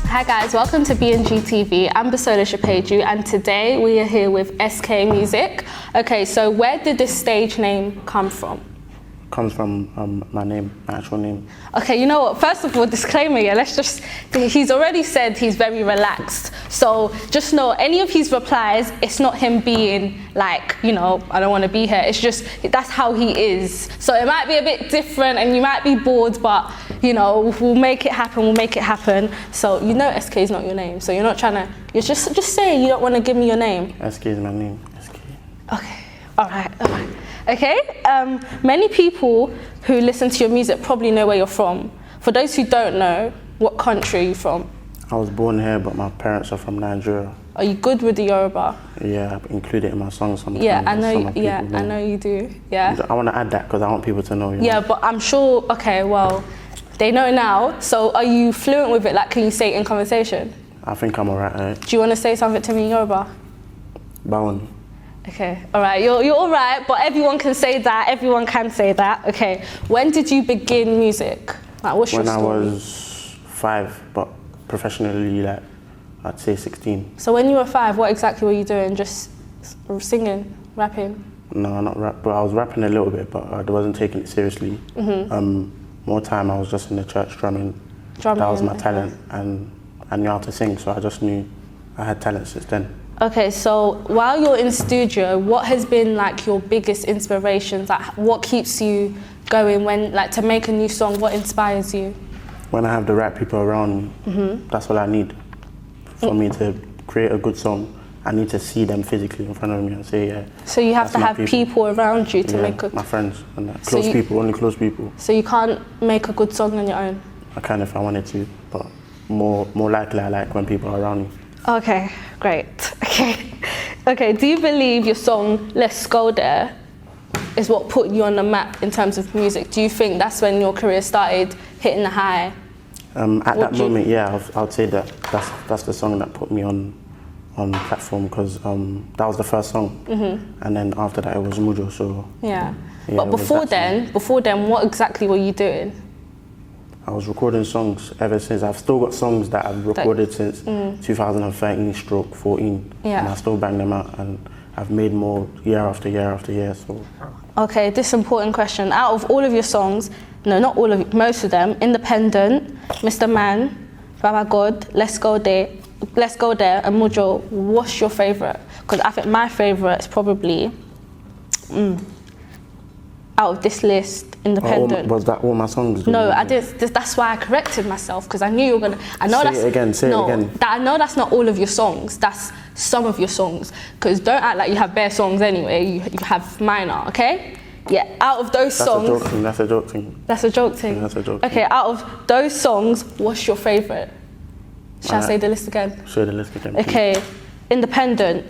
Hi guys, welcome to BnGTV. I'm Basola Shapeju and today we are here with SK Music. Okay, so where did this stage name come from? Comes from my name, my actual name. Okay, you know what, first of all, disclaimer, yeah, he's already said he's very relaxed. So just know, any of his replies, it's not him being like, you know, I don't want to be here. It's just, that's how he is. So it might be a bit different and you might be bored, but, you know, we'll make it happen, So you know SK is not your name. So you're not trying to, you're just saying you don't want to give me your name. SK is my name, SK. Okay, all right. Okay, many people who listen to your music probably know where you're from. For those who don't know, what country are you from? I was born here, but my parents are from Nigeria. Are you good with the Yoruba? Yeah, I include it in my songs sometimes. Yeah, I know. Yeah, I know you do. Yeah. I want to add that because I want people to know. Yeah, but I'm sure. Okay, well, they know now. So, are you fluent with it? Like, can you say it in conversation? I think I'm alright. Right? Do you want to say something to me in Yoruba? Bawon. Okay, all right, you're all right, but everyone can say that, okay. When did you begin music? Like, what's your story? When I was 5, but professionally, like, I'd say 16. So when you were 5, what exactly were you doing? Just singing, rapping? No, not rap, but I was rapping a little bit, but I wasn't taking it seriously. More time, I was just in the church drumming. That was my talent, and I knew how to sing, so I just knew I had talent since then. Okay, so while you're in studio, what has been like your biggest inspirations? Like, what keeps you going when, like, to make a new song? What inspires you? When I have the right people around me, that's all I need. For me to create a good song, I need to see them physically in front of me and say, yeah. So you have to have people around you to make a... my friends and that. Only close people. So you can't make a good song on your own? I can if I wanted to, but more likely I like when people are around me. Okay, great. Okay, do you believe your song Let's Go There is what put you on the map in terms of music? Do you think that's when your career started hitting the high? At that moment, yeah, I would say that's the song that put me on platform because that was the first song, and then after that it was Mujo. So yeah, but before then, what exactly were you doing? I was recording songs ever since. I've still got songs that I've recorded since 2013/14, and I still bang them out, and I've made more year after year after year. So. Okay, this important question. Out of all of your songs, no, not all of it, most of them, Independent, Mr. Man, Baba God, Let's Go There, and Mujo, what's your favourite? Because I think my favourite is probably, out of this list, Independent. Was that all my songs? No, I did. That's why I corrected myself because I knew you were gonna. I know say it again. I know that's not all of your songs. That's some of your songs. Because don't act like you have bare songs anyway. You have minor, okay? Yeah. Out of those songs. That's a joke thing. That's a joke thing. Yeah, that's a joke. Okay. Out of those songs, what's your favourite? Shall I say the list again? Say the list again. Okay. Please. Independent,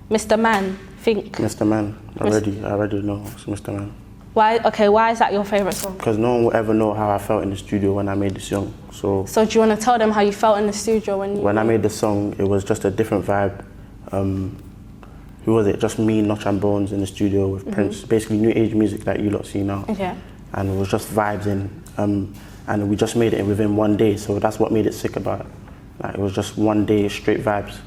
Mr. Man, think. Mr. Man. I already know it's Mr. Man. Why? Okay, why is that your favourite song? Because no one will ever know how I felt in the studio when I made the song. So do you want to tell them how you felt in the studio when I made the song? It was just a different vibe. Who was it? Just me, Notch and Bones in the studio with Prince. Basically new age music that you lot see now. Okay. And it was just vibes in. And we just made it within one day. So that's what made it sick about it. Like, it was just one day straight vibes.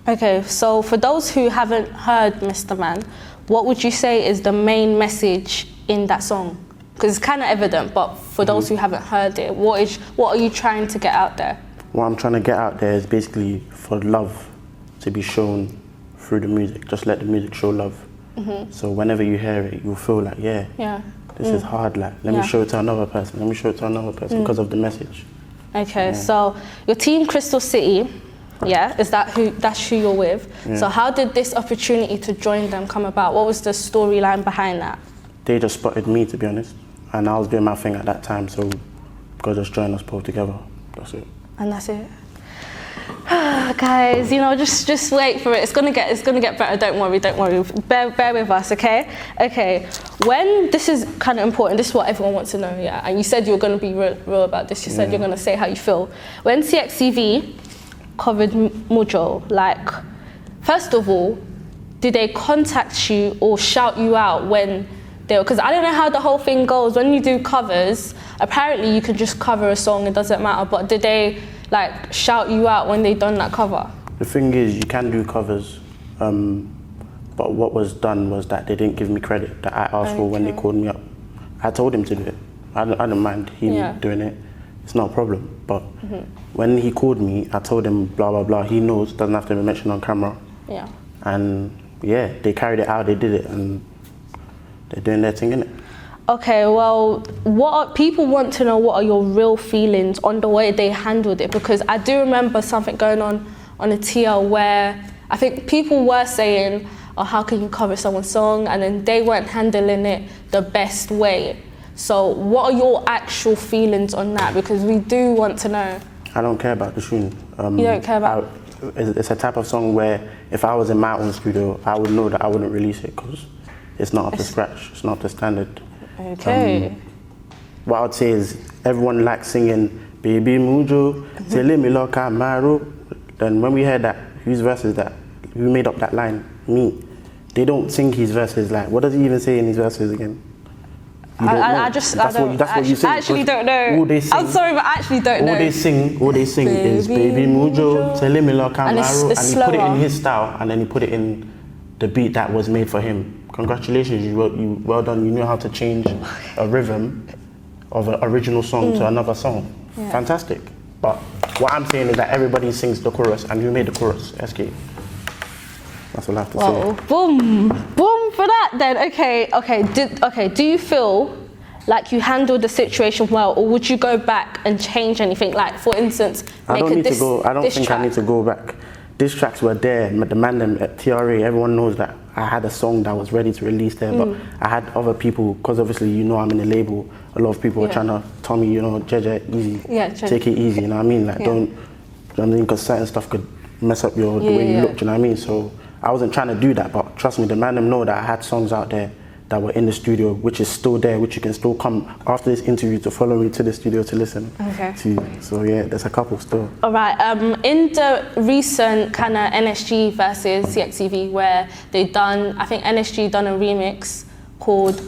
Okay, so for those who haven't heard Mr. Man, what would you say is the main message in that song? Because it's kind of evident, but for those who haven't heard it, what are you trying to get out there? What I'm trying to get out there is basically for love to be shown through the music. Just let the music show love. So whenever you hear it, you'll feel like, this is hard. Like, let me show it to another person. Let me show it to another person because of the message. Okay, so your team, Crystal City, that's who you're with. Yeah. So how did this opportunity to join them come about? What was the storyline behind that? They just spotted me, to be honest, and I was doing my thing at that time, so God just joined us both together. That's it. And that's it. Guys, you know, just wait for it. It's gonna get better. Don't worry. Bear with us, okay? Okay. When this is kind of important. This is what everyone wants to know, yeah. And you said you were gonna be real about this. You said you're gonna say how you feel. When CXTV covered Mujo, like, first of all, did they contact you or shout you out when they were? Because I don't know how the whole thing goes. When you do covers, apparently you can just cover a song. It doesn't matter. But did they like shout you out when they done that cover? The thing is, you can do covers, but what was done was that they didn't give me credit that I asked for when they called me up. I told him to do it. I don't mind him doing it. It's not a problem. But when he called me, I told him blah, blah, blah. He knows, doesn't have to be mentioned on camera. Yeah. And yeah, they carried it out, they did it, and they're doing their thing, innit? Okay, well, people want to know what are your real feelings on the way they handled it, because I do remember something going on a TL where I think people were saying, oh, how can you cover someone's song? And then they weren't handling it the best way. So what are your actual feelings on that? Because we do want to know. I don't care about the tune. You don't care about? It's a type of song where if I was in my own studio, I would know that I wouldn't release it because it's not up to scratch. It's not up to standard. Okay. What I would say is everyone likes singing Baby Mujo, Tele Me Lo Camaro. Then when we heard that, whose verse is that? Who made up that line? Me. They don't sing his verses. Like, what does he even say in his verses again? I actually don't know. I'm sorry, but I actually don't know. All they sing is Baby Mujo, Tele Me Lo Camaro, and he put it in his style, and then he put it in the beat that was made for him. Congratulations, you well done. You know how to change a rhythm of an original song to another song. Yeah. Fantastic. But what I'm saying is that everybody sings the chorus, and who made the chorus? SK. That's all I have to say. Boom, boom for that then. Okay. Do you feel like you handled the situation well, or would you go back and change anything? Like, for instance, I don't think I need to go back. Diss tracks were there. The man them at TRA, everyone knows that I had a song that was ready to release there, but I had other people, because obviously I'm in a label. A lot of people were trying to tell me, Jeje, easy, take it easy. You know what I mean? Like, because certain stuff could mess up the way you look. You know what I mean? So I wasn't trying to do that, but trust me, the man them know that I had songs out there that were in the studio, which is still there, which you can still come after this interview to follow me to the studio to listen to. So yeah, there's a couple still. All right, in the recent kind of NSG versus CXCV where they done, I think NSG done a remix called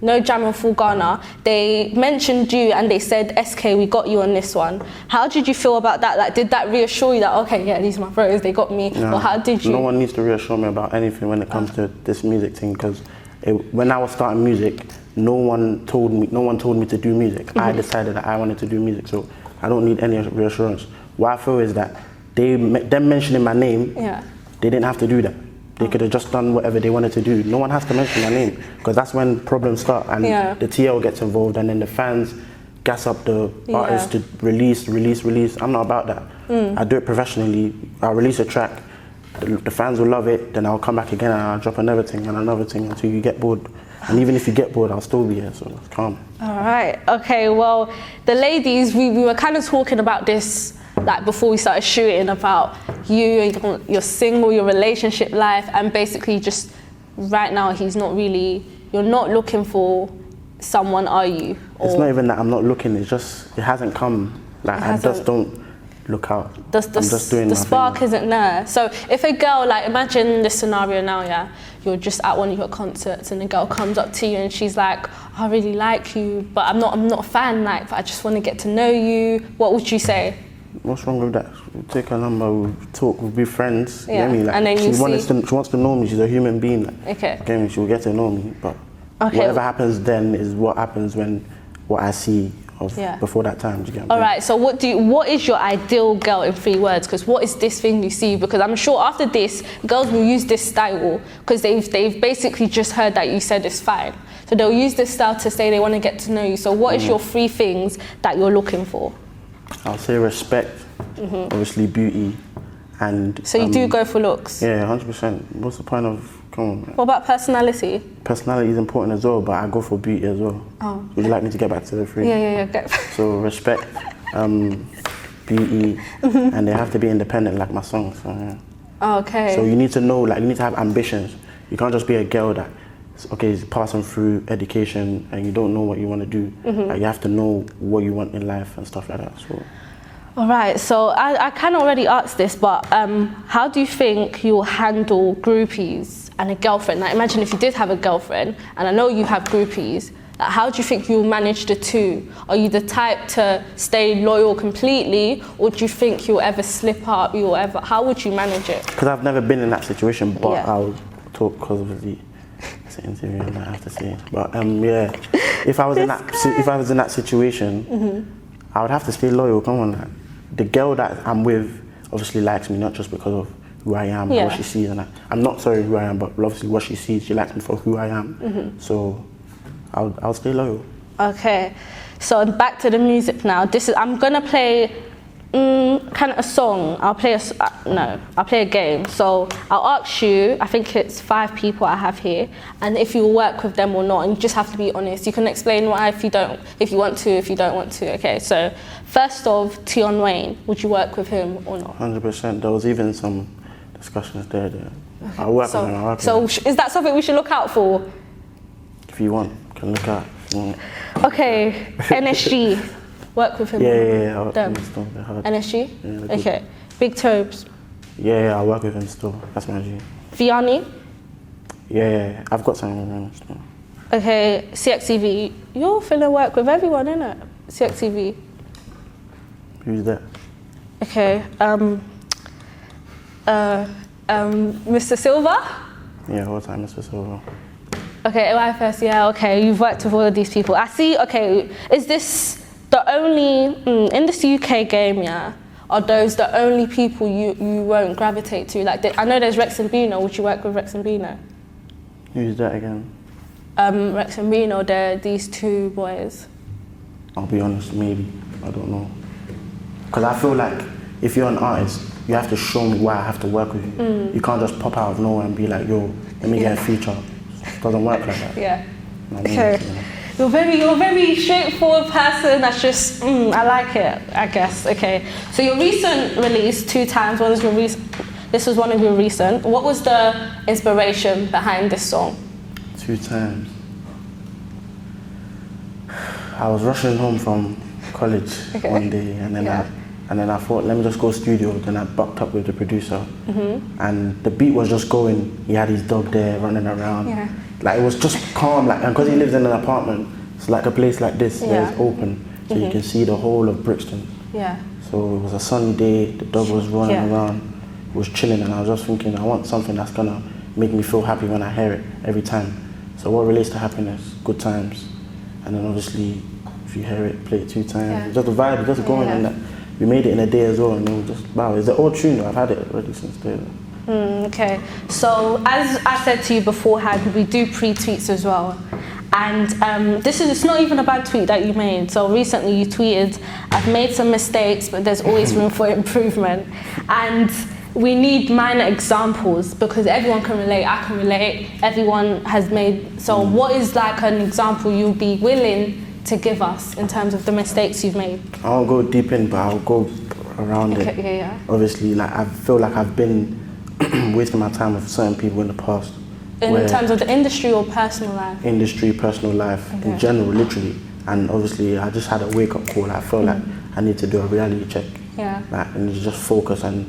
No Jam and Full Ghana, they mentioned you and they said, SK, we got you on this one. How did you feel about that? Like, did that reassure you that, okay, yeah, these are my bros, they got me? No, or how did you? No one needs to reassure me about anything when it comes to this music thing, because when I was starting music, no one told me to do music. I decided that I wanted to do music, so I don't need any reassurance. What I feel is that them mentioning my name, they didn't have to do that. They could have just done whatever they wanted to do. No one has to mention my name, because that's when problems start, and the TL gets involved, and then the fans gas up the artists to release. I'm not about that. I do it professionally. I'll release a track, the fans will love it, then I'll come back again and I'll drop another thing until you get bored. And even if you get bored, I'll still be here, so it's calm. All right, okay, well, the ladies, we were kind of talking about this like before we started shooting, about you and your single, your relationship life, and basically just right now you're not looking for someone, are you? Or it's not even that I'm not looking, it hasn't come. Like, I just don't look out. I'm just doing the spark isn't there. So if a girl, like, imagine this scenario now, you're just at one of your concerts and a girl comes up to you and she's like, I really like you, but I'm not a fan, like, but I just want to get to know you. What would you say? What's wrong with that? We'll take her number, we'll talk, we'll be friends. Yeah. You know what I mean? Like, she wants to know me, she's a human being. Like, okay. You know what I mean? She'll get to know me, but whatever happens then is what happens what I see before that time. Do you get what I'm saying? All right, so what is your ideal girl in 3 words? Because what is this thing you see? Because I'm sure after this, girls will use this style because they've basically just heard that you said it's fine. So they'll use this style to say they want to get to know you. So what is your 3 things that you're looking for? I'll say respect, obviously beauty, and... So you do go for looks? Yeah, 100%. What's the point of... Come on, man. What about personality? Personality is important as well, but I go for beauty as well. Oh. Would you like me to get back to the 3? Yeah. So respect, beauty, and they have to be independent like my songs. So, yeah. Oh, okay. So you need to know, like, you need to have ambitions. You can't just be a girl that, is passing through education and you don't know what you want to do. Like, you have to know what you want in life and stuff like that. So. All right, so I kind of already asked this, but how do you think you'll handle groupies and a girlfriend? Like, imagine if you did have a girlfriend, and I know you have groupies, Like, how do you think you'll manage the two? Are you the type to stay loyal completely, or do you think you'll ever slip up? How would you manage it? Because I've never been in that situation, but I'll talk because obviously it's an interview and I have to say it. But yeah, if I was in that situation, I would have to stay loyal. Come on, like, the girl that I'm with obviously likes me, not just because of who I am, what she sees, and I'm not sorry who I am, but obviously what she sees, she likes me for who I am. So I'll stay loyal. Okay, so back to the music now. I'm gonna play kind of a song. I'll play a game. So I'll ask you, I think it's 5 people I have here, and if you work with them or not, and you just have to be honest. You can explain why if you want to, if you don't want to. Okay, so first off, Tion Wayne, would you work with him or not? 100%. There was even some discussions there. I'll work with him. So is that something we should look out for? If you want, you can look out. Okay, NSG. Work with him. Yeah. NSG? Yeah, okay. Big Tobes. Yeah, I'll work with him still. That's my G. Vianney? Yeah, I've got something with him still. Okay, CXTV. You're finna work with everyone, innit? CXTV. Who's that? Okay, Mr. Silva? Yeah, all the time, Mr. Silva. Okay, YFS, yeah, okay, you've worked with all of these people. I see, okay, is this the only, in this UK game, yeah, are those the only people you won't gravitate to? Like, I know there's Rex and Bino. Would you work with Rex and Bino? Who's that again? Rex and Bino, they're these 2 boys. I'll be honest, maybe. I don't know. Because I feel like if you're an artist, you have to show me why I have to work with you. You can't just pop out of nowhere and be like, yo, let me get a feature. It doesn't work like that. Yeah. Okay. You're a very straightforward person. That's just, I like it, I guess. Okay. So your recent release, 2 times, this was one of your recent. What was the inspiration behind this song? 2 times. I was rushing home from college one day, and then I thought, let me just go studio. Then I bucked up with the producer, and the beat was just going. He had his dog there running around. Yeah. Like, it was just calm, like, and because he lives in an apartment, it's like a place like this where it's open, so you can see the whole of Brixton. Yeah. So it was a sunny day. The dog was running around. It was chilling, and I was just thinking, I want something that's gonna make me feel happy when I hear it every time. So what relates to happiness? Good times. And then obviously, if you hear it, play it 2 times. Just a vibe, just going, and that. We made it in a day as well, and it was just, wow, it's an old tune. I've had it already since day. Okay, so as I said to you beforehand, we do pre-tweets as well. And it's not even a bad tweet that you made. So recently you tweeted, I've made some mistakes, but there's always room for improvement. And we need minor examples because everyone can relate, I can relate, everyone has made. So what is like an example you'll be willing to give us in terms of the mistakes you've made? I won't go deep in, but I'll go around it. Yeah. Obviously, like, I feel like I've been wasting my time with certain people in the past. In terms of the industry or personal life? Industry, personal life, in general, literally. And obviously, I just had a wake-up call. I felt like I need to do a reality check. Yeah. Like, and just focus on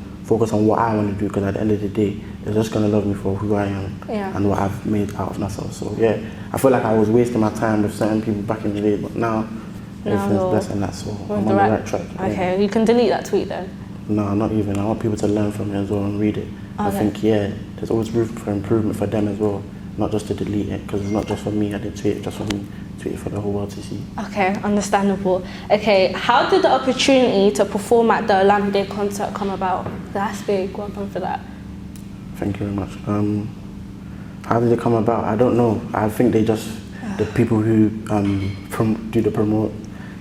what I want to do, because at the end of the day, they're just going to love me for who I am and what I've made out of myself. So yeah, I feel like I was wasting my time with certain people back in the day, but now everything's blessed, and that's all. I'm on the right track. Okay, you can delete that tweet then? No, not even. I want people to learn from it as well and read it. Okay. I think, there's always room for improvement for them as well, not just to delete it, because it's not just for me. I didn't tweet it just for me. Tweet it for the whole world to see. Okay, understandable. Okay, how did the opportunity to perform at the Olamide concert come about? That's big. Welcome for that. Thank you very much. How did it come about? I don't know. I think they just, the people who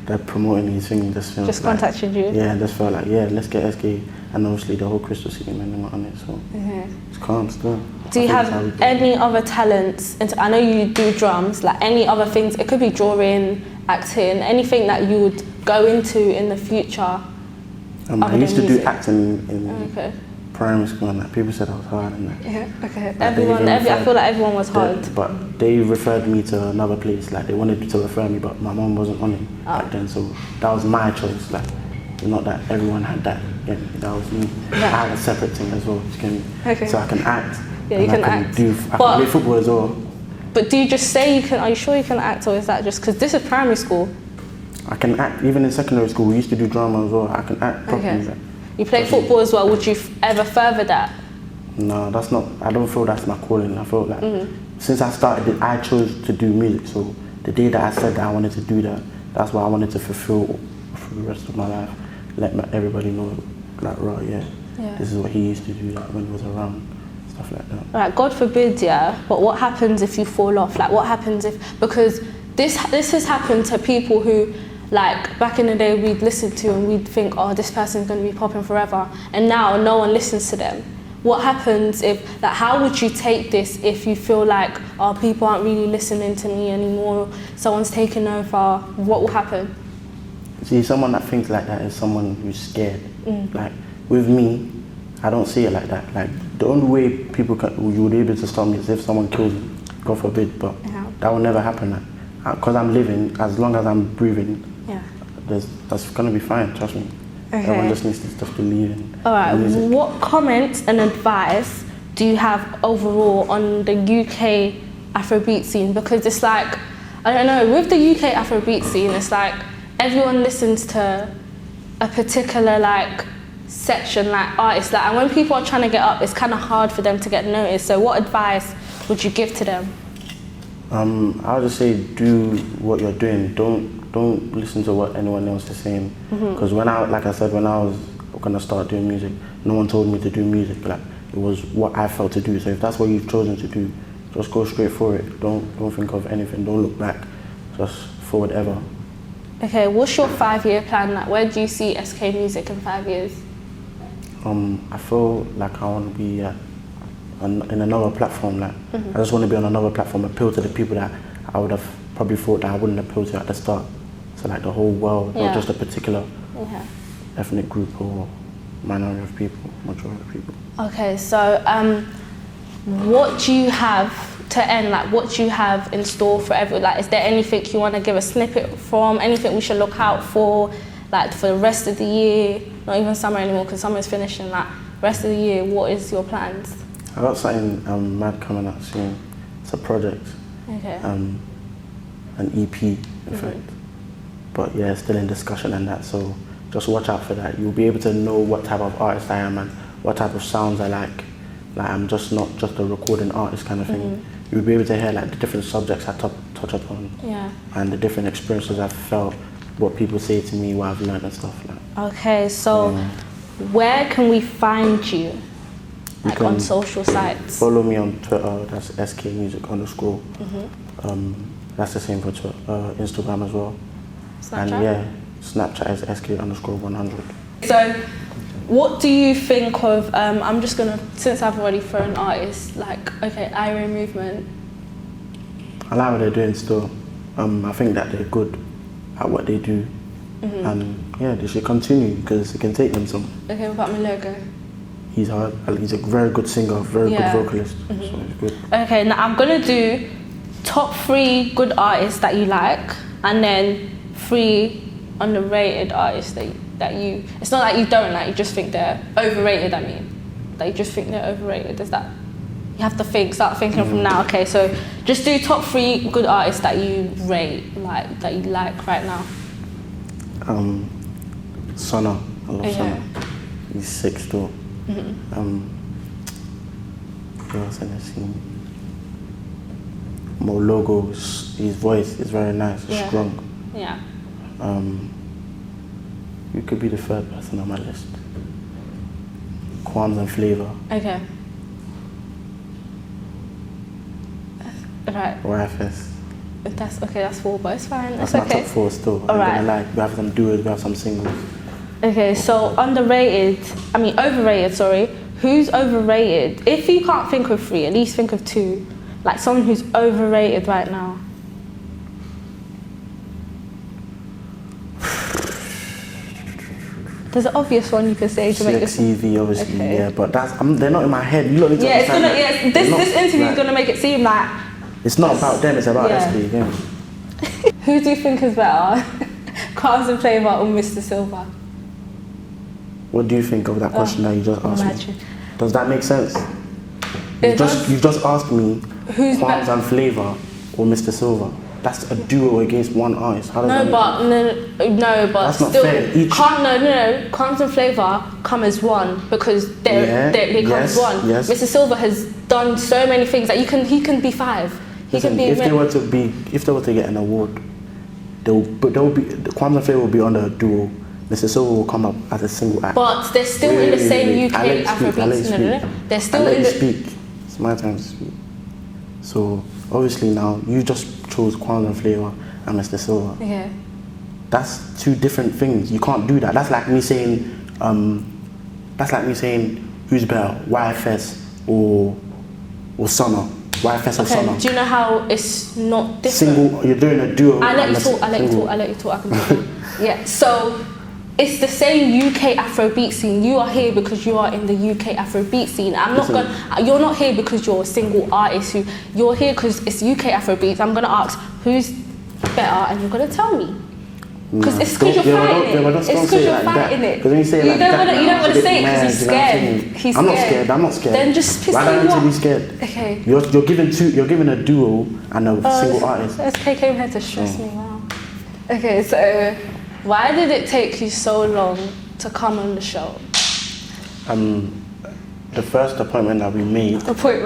they're promoting these things, just contacted you? Yeah, just felt like, let's get SK, and obviously the whole Crystal City men were on it, so it's calm still. Do you have any other talents? I know you do drums, like any other things, it could be drawing, acting, anything that you would go into in the future? I used to do acting in primary school, and people said I was hard and that. Yeah, okay. I feel like everyone was hard. But they referred me to another place, like they wanted to refer me, but my mom wasn't on it back then, so that was my choice. Like, not that everyone had that. Yeah, that was me. I had a separate thing as well, so I can act. Yeah, you can act. I can play football as well. But do you just say you can? Are you sure you can act, or is that just because this is primary school? I can act. Even in secondary school, we used to do drama as well. I can act properly. Okay. You play football as well. Would you ever further that? No, that's not. I don't feel that's my calling. I feel like since I started, I chose to do music. So the day that I said that I wanted to do that, that's what I wanted to fulfill for the rest of my life. Let everybody know, like, right, this is what he used to do, like, when he was around, stuff like that. Right, God forbid, yeah. But what happens if you fall off? Like, what happens if, because this has happened to people who, like, back in the day we'd listen to and we'd think, oh, this person's going to be popping forever, and now no one listens to them. What happens if, like, how would you take this if you feel like, oh, people aren't really listening to me anymore, someone's taking over? What will happen? See, someone that thinks like that is someone who's scared. Like, with me, I don't see it like that. Like, the only way you would be able to stop me is if someone kills me, God forbid, but that will never happen. Because I'm living, as long as I'm breathing, that's going to be fine, trust me. Okay. Everyone just needs to just believe in music. What comments and advice do you have overall on the UK Afrobeat scene? Because it's like, I don't know, with the UK Afrobeat scene, it's like everyone listens to a particular, like, section, like, artists, like, and when people are trying to get up, it's kind of hard for them to get noticed. So what advice would you give to them? I would just say, do what you're doing. Don't listen to what anyone else is saying. Because when I was gonna start doing music, no one told me to do music. Like, it was what I felt to do. So if that's what you've chosen to do, just go straight for it. Don't think of anything. Don't look back. Just forward ever. Okay, what's your 5-year plan? Like, where do you see SK Music in 5 years? I feel like I want to be in another platform. Like, I just want to be on another platform, appeal to the people that I would have probably thought that I wouldn't appeal to at the start. So, like, the whole world, not just a particular ethnic group or minority of people, majority of people. Okay, so what do you have to end? Like, what do you have in store for everyone? Like, is there anything you want to give a snippet from? Anything we should look out for, like, for the rest of the year? Not even summer anymore, because summer is finishing. Like, rest of the year, what is your plans? I got something mad coming out soon. It's a project. Okay. An EP, in fact. But yeah, it's still in discussion and that, so just watch out for that. You'll be able to know what type of artist I am and what type of sounds I like. Like, I'm just not just a recording artist kind of thing. You'll be able to hear, like, the different subjects I touch upon. And the different experiences I've felt, what people say to me, what I've learned and stuff like that. Okay, so where can we find you? Like, on social sites? Follow me on Twitter, that's skmusic_. That's the same for Twitter, Instagram as well. Snapchat? And Snapchat is sk_100. So, what do you think of, I'm just gonna, since I've already thrown artists, like, okay, Iron Movement. I like what they're doing still. I think that they're good at what they do. And they should continue because it can take them some. Okay, what about my logo? He's hard. He's a very good singer, very good vocalist. So he's good. Okay, now I'm gonna do top 3 good artists that you like, and then 3 underrated artists that you. It's not like you don't like. You just think they're overrated. I mean, that you just think they're overrated. Is that? You have to start thinking from now. Okay, so just do top 3 good artists that you rate, like, that you like right now. Sona. I love Sona. He's sick still. Who else have I seen? Mo Logo, his voice is very nice, strong. Yeah. You could be the 3rd person on my list. Qualms and Flavor. Okay. Right. YFS. That's okay, that's 4, but it's fine. That's my top 4 still. Alright. We have some duos, we have some singles. Okay, so overrated, sorry. Who's overrated? If you can't think of 3, at least think of 2. Like, someone who's overrated right now. There's an obvious one you could say to make this. CXCV, obviously, but they're not in my head. You don't need to this interview is gonna make it seem like it's not about them. It's about SK. Who do you think is better, Qualms and Flavor or Mr. Silver? What do you think of that question that you just asked me? Does that make sense? You've just asked me who's Qualms and Flavor or Mr. Silver. That's a duo against one artist. How does that no, but that's still, not fair. Crumbs and Flavour come as one because they come as one. Yes. Mr. Silver has done so many things that he can be 5. He can be. If they were to get an award, the Crumbs and Flavour will be on the duo. Mr. Silver will come up as a single act. But they're still in the same UK Afrobeats. No. They're still in the. Speak. It's my time to speak. So obviously now you just chose Crumbs and Flavour and Mr. Silver. Yeah. That's 2 different things. You can't do that. That's like me saying, who's better, YFS or Summer? YFS or Summer? Do you know how it's not different? Single. You're doing a duo. I let you talk. I can do it. Yeah. So it's the same UK Afrobeat scene. You are here because you are in the UK Afrobeat scene. You're not here because you're a single artist. You're here because it's UK Afrobeats. I'm gonna ask who's better, and you're gonna tell me. Because it's because you're fighting it. It's because you're fighting it. Because when you say you don't want to say it because he's scared. He's scared. I'm not scared. Then just piss me off. Why don't you be scared? Okay. You're given a duo and a single artist. SK came here to stress me. Wow. Okay, so why did it take you so long to come on the show? The first appointment that we made. Okay.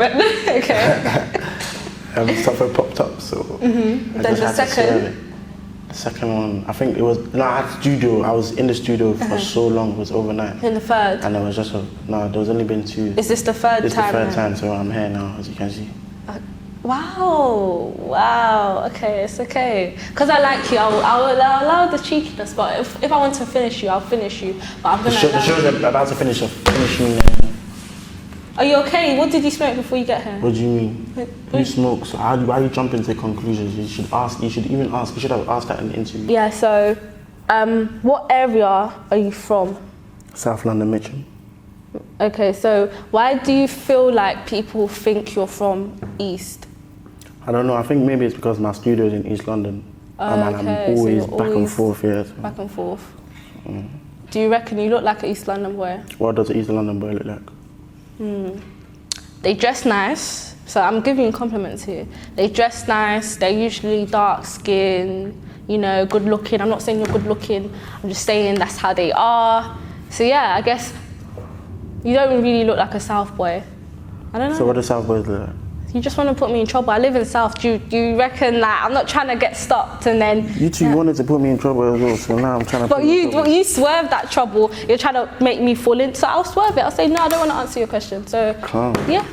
Something popped up, so. Then the second. The second one, I think it was. No, I had studio. I was in the studio for so long. It was overnight. In the third. And it was just there's only been 2. Is this the third time? It's the third time, so I'm here now, as you can see. Wow. Okay, it's okay. Because I like you, I'll allow the cheekiness. But if I want to finish you, I'll finish you. But I'm gonna. The show's about to finish. Finish me. Are you okay? What did you smoke before you get here? What do you mean? You smoke, so why are you jumping to conclusions? You should have asked that in the interview. Yeah, so what area are you from? South London, Mitcham. Okay, so why do you feel like people think you're from East? I don't know, I think maybe it's because my studio is in East London. And I'm always back and forth here. So. Back and forth. Do you reckon you look like an East London boy? What does an East London boy look like? They dress nice, so I'm giving you compliments here. They dress nice, they're usually dark skin, good looking. I'm not saying you're good looking, I'm just saying that's how they are. So yeah, I guess you don't really look like a South boy. I don't know. So what do South boys look like? You just want to put me in trouble. I live in South. Do you reckon that I'm not trying to get stopped and then... You two wanted to put me in trouble as well, so now I'm trying to... But you swerved that trouble. You're trying to make me fall in, so I'll swerve it. I'll say, no, I don't want to answer your question. So, calm. Yeah.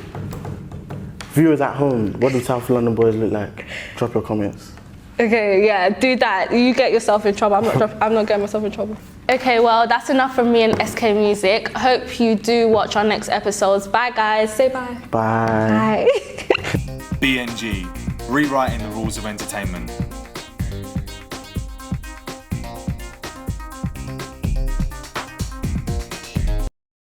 Viewers at home, what do South London boys look like? Drop your comments. Okay, yeah, do that. You get yourself in trouble. I'm not getting myself in trouble. Okay, well, that's enough from me and SK Music. Hope you do watch our next episodes. Bye, guys. Say bye. Bye. Bye. BnG, rewriting the rules of entertainment.